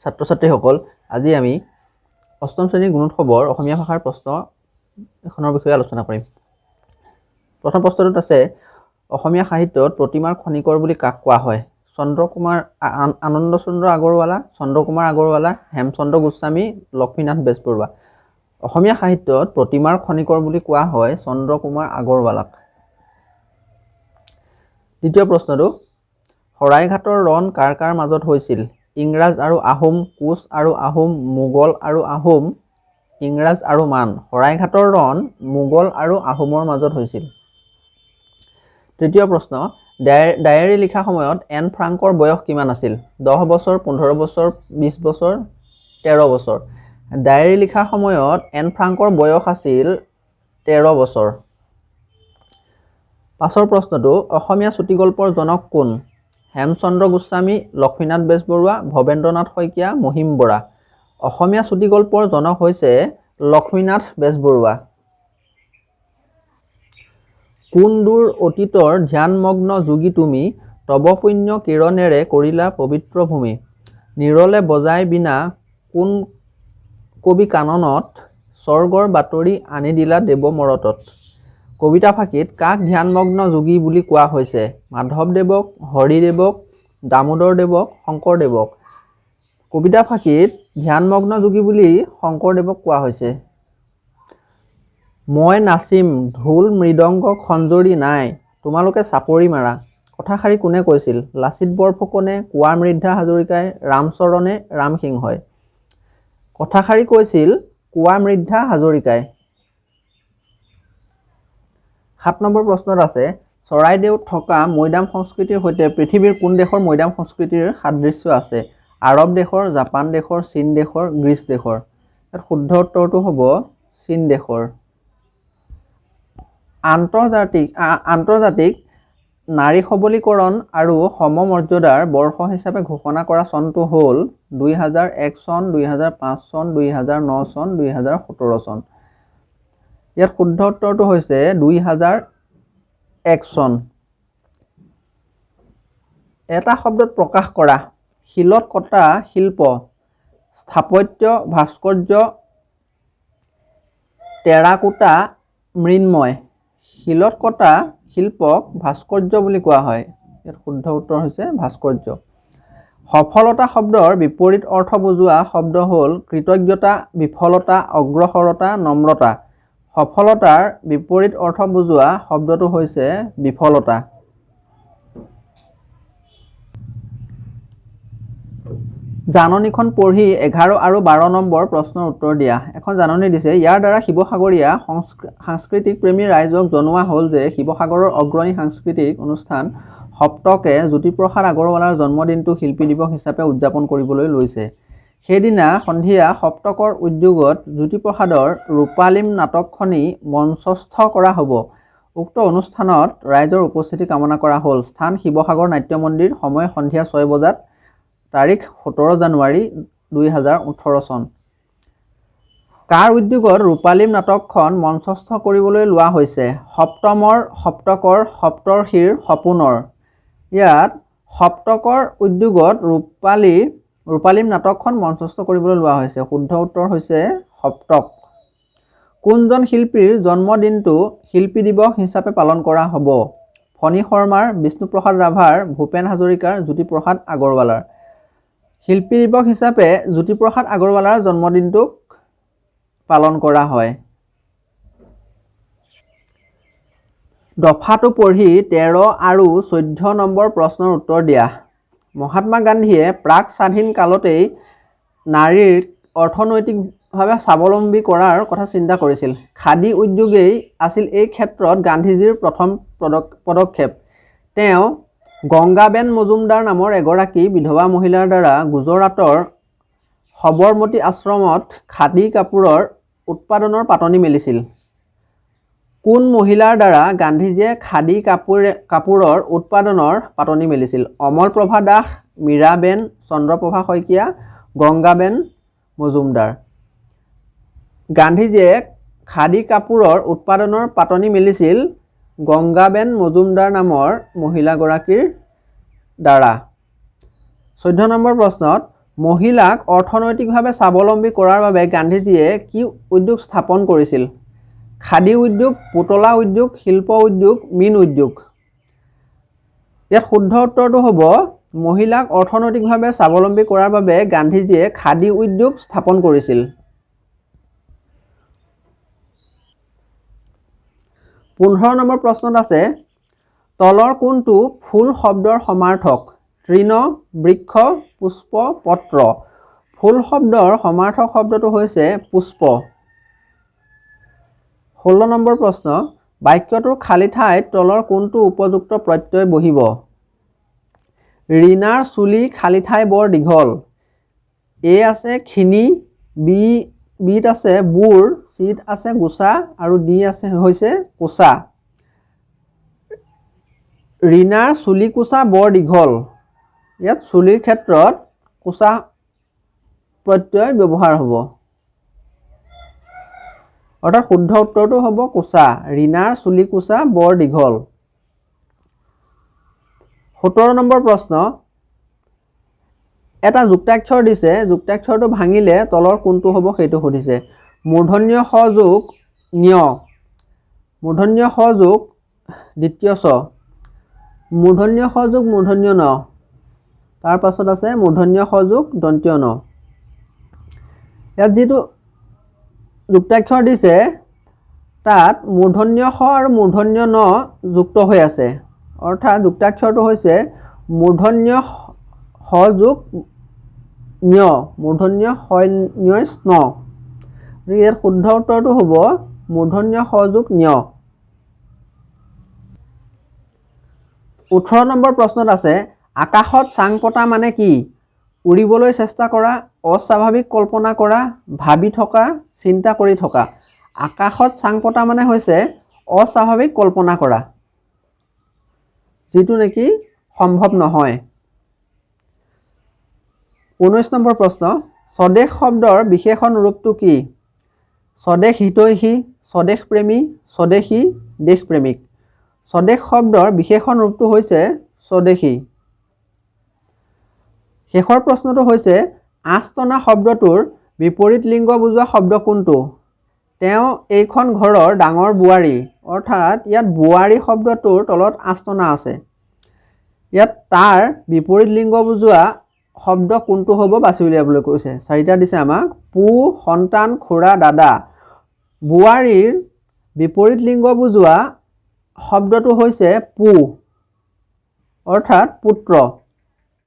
ছাত্ৰ ছাত্ৰীসকল আজি আমি অষ্টম শ্ৰেণীৰ গুণোৎসৱৰ অসমীয়া ভাষাৰ প্ৰশ্ন এখনৰ বিষয়ে আলোচনা কৰিম। প্ৰথম প্ৰশ্নটোত আছে অসমীয়া সাহিত্যত প্ৰতিমাৰ খনিকৰ বুলি কাক কোৱা হয়? চন্দ্ৰকুমাৰ আনন্দচন্দ্ৰ আগৰৱালা, চন্দ্ৰকুমাৰ আগৰৱালা, হেমচন্দ্ৰ গোস্বামী, লক্ষ্মীনাথ বেজবৰুৱা। অসমীয়া সাহিত্যত প্ৰতিমাৰ খনিকৰ বুলি কোৱা হয় চন্দ্ৰকুমাৰ আগৰৱালাক। দ্বিতীয় প্ৰশ্নটো শৰাইঘাটৰ ৰণ কাৰ কাৰ মাজত হৈছিল? ইংৰাজ আৰু আহোম, কোচ আৰু আহোম, মোগল আৰু আহোম, ইংৰাজ আৰু মান। শৰাইঘাটৰ ৰণ মোগল আৰু আহোমৰ মাজত হৈছিল। তৃতীয় প্ৰশ্ন ডায়েৰী লিখা সময়ত এন ফ্ৰাংকৰ বয়স কিমান আছিল? 10 বছৰ, 15 বছৰ, 20 বছৰ, 13 বছৰ। ডায়েৰী লিখা সময়ত এন ফ্ৰাংকৰ বয়স আছিল 13 বছৰ। পাছৰ প্ৰশ্নটো অসমীয়া চুটিগল্পৰ জনক কোন? হেমচন্দ্ৰ গোস্বামী, লক্ষ্মীনাথ বেজবৰুৱা, ভৱেন্দ্ৰনাথ শইকীয়া, মহিম বৰা। অসমীয়া চুটিগল্পৰ জনক হৈছে লক্ষ্মীনাথ বেজবৰুৱা। কোন দূৰ অতীতৰ ধ্যানমগ্ন যোগী তুমি, তব পুণ্য কিৰণেৰে কৰিলা পবিত্ৰ ভূমি। নিৰলে বজাই বিনা কোন কবি কাননত, স্বৰ্গৰ বাতৰি আনি দিলা দেৱ মৰতত। কবিতা ফাঁকিত কাক ধ্যানমগ্ন যোগী বুলি কোৱা হৈছে? মাধৱদেৱক, হৰিদেৱক, দামোদৰদেৱক, শংকৰদেৱক। কবিতা ফাঁকিত ধ্যানমগ্ন যোগী বুলি শংকৰদেৱক কোৱা হৈছে। মই নাচিম ঢোল মৃদংগ খঞ্জৰি নাই, তোমালোকে চাপৰি মাৰা। কথাষাৰি কোনে কৈছিল? লাচিত বৰফুকনে, কোঁৱাৰ মৃদ্ধা হাজৰিকাই, ৰামচৰণে, ৰামসিংহই। কথাষাৰি কৈছিল কোঁৱাৰ মৃদ্ধা হাজৰিকাই। 7 নম্বৰ প্ৰশ্নত আছে চৰাইদেউত থকা মৈদাম সংস্কৃতিৰ সৈতে পৃথিৱীৰ কোন দেশৰ মৈদাম সংস্কৃতিৰ সাদৃশ্য আছে? আৰৱ দেশৰ, জাপান দেশৰ, চীন দেশৰ, গ্ৰীচ দেশৰ। ইয়াত শুদ্ধ উত্তৰটো হ'ব চীন দেশৰ। আন্তৰ্জাতিক নাৰী সবলীকৰণ আৰু সমমৰ্যাদাৰ বৰ্ষ হিচাপে ঘোষণা কৰা চনটো হ'ল 2001 চন, 2005 চন, 2009 চন, 2017 চন। ইয়াত শুদ্ধ উত্তৰটো হৈছে 2001 চন। এটা শব্দত প্ৰকাশ কৰা শিলত কটা শিল্প, স্থাপত্য, ভাস্কৰ্য, টেৰাকোটা, মৃন্ময়। শিলত কটা শিল্পক ভাস্কৰ্য বুলি কোৱা হয়। ইয়াত শুদ্ধ উত্তৰ হৈছে ভাস্কৰ্য। সফলতা শব্দৰ বিপৰীত অৰ্থ বুজোৱা শব্দ হ'ল কৃতজ্ঞতা, বিফলতা, অগ্ৰসৰতা, নম্ৰতা। সফলতাৰ বিপৰীত অৰ্থ বুজোৱা শব্দটো হৈছে বিফলতা। জাননীখন পঢ়ি 11 আৰু 12 নম্বৰ প্ৰশ্নৰ উত্তৰ দিয়া। এখন জাননী দিছে, ইয়াৰ দ্বাৰা শিৱসাগৰীয়া সাংস্কৃতিক প্ৰেমী ৰাইজক জনোৱা হ'ল যে শিৱসাগৰৰ অগ্ৰণী সাংস্কৃতিক অনুষ্ঠান সপ্তকে জ্যোতিপ্ৰসাদ আগৰৱালাৰ জন্মদিনটো শিল্পী দিৱস হিচাপে উদযাপন কৰিবলৈ লৈছে। সেইদিনা সন্ধিয়া সপ্তকৰ উদ্যোগত জ্যোতিপ্ৰসাদৰ ৰূপালীম নাটকখনি মঞ্চস্থ কৰা হ'ব। উক্ত অনুষ্ঠানত ৰাইজৰ উপস্থিতি কামনা কৰা হ'ল। স্থান শিৱসাগৰ নাট্য মন্দিৰ, সময় সন্ধিয়া 6 বজাত, তাৰিখ 17 জানুৱাৰী 2018 চন। কাৰ উদ্যোগত ৰূপালীম নাটকখন মঞ্চস্থ কৰিবলৈ লোৱা হৈছে? সপ্তকৰ সপ্তৰ্ষিৰ সপোনৰ। ইয়াত সপ্তকৰ উদ্যোগত ৰূপালীম নাটকখন মঞ্চস্থ কৰিবলৈ লোৱা হৈছে। শুদ্ধ উত্তৰ হৈছে সপ্তক। কোনজন শিল্পীৰ জন্মদিনটো শিল্পী দিৱস হিচাপে পালন কৰা হ'ব? ফণী শৰ্মাৰ, বিষ্ণুপ্ৰসাদ ৰাভাৰ, ভূপেন হাজৰিকাৰ, জ্যোতিপ্ৰসাদ আগৰৱালাৰ। শিল্পী দিৱস হিচাপে জ্যোতিপ্ৰসাদ আগৰৱালাৰ জন্মদিনটোক পালন কৰা হয়। দফাটো পঢ়ি 13 আৰু 14 নম্বৰ প্ৰশ্নৰ উত্তৰ দিয়া। মহাত্মা গান্ধীয়ে প্ৰাক স্বাধীন কালতেই নাৰীক অৰ্থনৈতিকভাৱে স্বাৱলম্বী কৰাৰ কথা চিন্তা কৰিছিল। খাদী উদ্যোগেই আছিল এই ক্ষেত্ৰত গান্ধীজীৰ প্ৰথম পদক্ষেপ। তেওঁ গংগাবেন মজুমদাৰ নামৰ এগৰাকী বিধৱা মহিলাৰ দ্বাৰা গুজৰাটৰ সবৰমতী আশ্ৰমত খাদী কাপোৰৰ উৎপাদনৰ পাতনি মেলিছিল। কোন মহিলাৰ দ্বাৰা গান্ধীজীয়ে খাদী কাপোৰৰ উৎপাদনৰ পাতনি মেলিছিল? অমলপ্ৰভা দাস, মীৰাবেন, চন্দ্ৰপ্ৰভা শইকীয়া, গংগাবেন মজুমদাৰ। গান্ধীজীয়ে খাদী কাপোৰৰ উৎপাদনৰ পাতনি মেলিছিল গংগাবেন মজুমদাৰ নামৰ মহিলাগৰাকীৰ দ্বাৰা। 14 নম্বৰ প্ৰশ্নত মহিলাক অৰ্থনৈতিকভাৱে স্বাৱলম্বী কৰাৰ বাবে গান্ধীজীয়ে কি উদ্যোগ স্থাপন কৰিছিল? খাদী উদ্যোগ, পুতলা উদ্যোগ, শিল্প উদ্যোগ, মীন উদ্যোগ। ইয়াত শুদ্ধ উত্তৰটো হ'ব মহিলাক অৰ্থনৈতিকভাৱে স্বাৱলম্বী কৰাৰ বাবে গান্ধীজীয়ে খাদী উদ্যোগ স্থাপন কৰিছিল। 15 নম্বৰ প্ৰশ্নত আছে তলৰ কোনটো ফুল শব্দৰ সমাৰ্থক? তৃণ, বৃক্ষ, পুষ্প, পত্ৰ। ফুল শব্দৰ সমাৰ্থক শব্দটো হৈছে পুষ্প। 16 নম্বৰ প্ৰশ্ন বাক্যটোৰ খালী ঠাইত তলৰ কোনটো উপযুক্ত প্ৰত্যয় বহিব? ৰীণাৰ চুলি খালী ঠাই বৰ দীঘল। এ আছে খিনি, বিত আছে বুৰ, চিত আছে গোচা আৰু ডি আছে হৈছে কোচা। ৰীণাৰ চুলি কোচা বৰ দীঘল। ইয়াত চুলিৰ ক্ষেত্ৰত কোচা প্ৰত্যয় ব্যৱহাৰ হ'ব। অৰ্থাৎ শুদ্ধ উত্তৰটো হ'ব কোচা। ৰীণাৰ চুলি কোচা বৰ দীঘল। 17 নম্বৰ প্ৰশ্ন এটা যুক্তাক্ষৰ দিছে, যুক্তাক্ষৰটো ভাঙিলে তলৰ কোনটো হ'ব সেইটো সুধিছে। মূৰ্ধন্য ষ যোগ ঞ, মূৰ্ধন্য ষ যোগ দ্বিতীয় ছ, মূৰ্ধন্য ষ যোগ মূৰ্ধন্য ন, তাৰ পাছত আছে মূৰ্ধন্য ষ যোগ দন্ত্য ন। ইয়াত যিটো যুক্তাক্ষৰ দিছে তাত মূৰ্ধন্য ষ আৰু মূৰ্ধন্য ন যুক্ত হৈ আছে। অৰ্থাৎ যুক্তাক্ষৰটো হৈছে মূৰ্ধন্য ষ যোগ ঞ, মূৰ্ধন্য ষ ঞ স্ন। ইয়াৰ শুদ্ধ উত্তৰটো হ'ব মূৰ্ধন্য ষ যোগ ঞ। 18 নম্বৰ প্ৰশ্নত আছে আকাশত চাং পতা মানে কি? উৰিবলৈ চেষ্টা কৰা, অস্বাভাৱিক কল্পনা কৰা, ভাবি থকা, চিন্তা কৰি থকা। আকাশত চাং পতা মানে হৈছে অস্বাভাৱিক কল্পনা কৰা, যিটো নেকি সম্ভৱ নহয়। 19 নম্বৰ প্ৰশ্ন স্বদেশ শব্দৰ বিশেষণ ৰূপটো কি? স্বদেশ হিতৈষী, স্বদেশ প্ৰেমী, স্বদেশী, দেশপ্ৰেমিক। স্বদেশ শব্দৰ বিশেষণ ৰূপটো হৈছে স্বদেশী। শেষৰ প্ৰশ্নটো হৈছে আঁচটনা শব্দটোৰ বিপৰীত লিংগ বুজোৱা শব্দ কোনটো? তেওঁ এইখন ঘৰৰ ডাঙৰ বোৱাৰী। অৰ্থাৎ ইয়াত বোৱাৰী শব্দটোৰ তলত আঁচটনা আছে। ইয়াত তাৰ বিপৰীত লিংগ বুজোৱা শব্দ কোনটো হ'ব বাছি উলিয়াবলৈ কৈছে। 4টা দিছে আমাক পু, সন্তান, খুৰা, দাদা। বোৱাৰীৰ বিপৰীত লিংগ বুজোৱা শব্দটো হৈছে পু, অৰ্থাৎ পুত্ৰ।